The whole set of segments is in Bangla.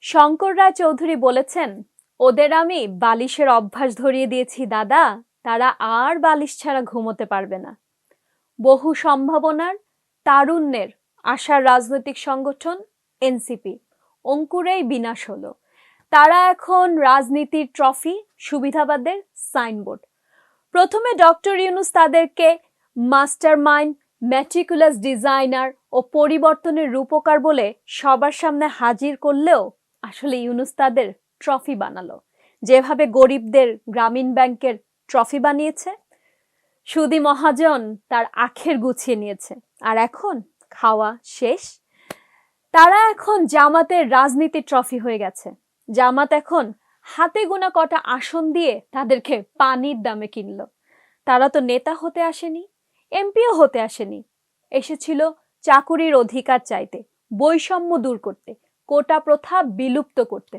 শঙ্কর রায় চৌধুরী বলেছেন, ওদের আমি বালিশের অভ্যাস ধরিয়ে দিয়েছি দাদা, তারা আর বালিশ ছাড়া ঘুমোতে পারবে না। বহু সম্ভাবনার, তারুণ্যের, আশার রাজনৈতিক সংগঠন এনসিপি অঙ্কুরেই বিনাশ হলো। তারা এখন রাজনীতির ট্রফি, সুবিধাবাদের সাইনবোর্ড। প্রথমে ডক্টর ইউনূস তাদেরকে মাস্টারমাইন্ড, ম্যাটিকুলাস ডিজাইনার ও পরিবর্তনের রূপকার বলে সবার সামনে হাজির করলেও আসলে ইউনূস তাদের ট্রফি বানালো, যেভাবে গরিবদের গ্রামীণ ব্যাংকের ট্রফি বানিয়েছে। সুদি মহাজন তার আখের গুছিয়ে নিয়েছে, আর এখন খাওয়া শেষ। তারা এখন জামাতের রাজনীতির ট্রফি হয়ে গেছে। জামাত এখন হাতে গোনা কটা আসন দিয়ে তাদেরকে পানির দামে কিনলো। তারা তো নেতা হতে আসেনি, এমপিও হতে আসেনি, এসেছিল চাকুরির অধিকার চাইতে, বৈষম্য দূর করতে, কোটা প্রথা বিলুপ্ত করতে।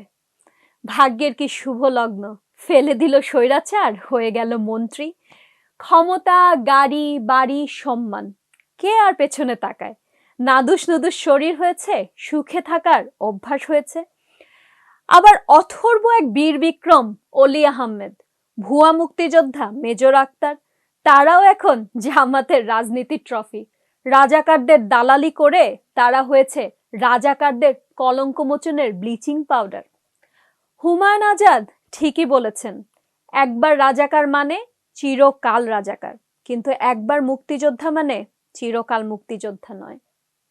ভাগ্যের কি শুভ লগ্ন, ফেলে দিল স্বৈরাচার, হয়ে গেল মন্ত্রী। ক্ষমতা, গাড়ি, বাড়ি, সম্মান, কে আর পেছনে তাকায়? নাদুস নুদুস শরীর হয়েছে, সুখে থাকার অভ্যাস হয়েছে। আবার অথর্ব এক বীর বিক্রম অলি আহমেদ, ভুয়া মুক্তিযোদ্ধা মেজর আক্তার, তারাও এখন জামাতের রাজনীতির ট্রফি। রাজাকারদের দালালি করে তারা হয়েছে রাজাকারদের কলঙ্ক মোচনের ব্লিচিং পাউডার। হুমায়ুন আজাদ ঠিকই বলেছেন, একবার রাজাকার মানে চিরকাল রাজাকার, কিন্তু একবার মুক্তিযোদ্ধা মানে চিরকাল মুক্তিযোদ্ধা নয়।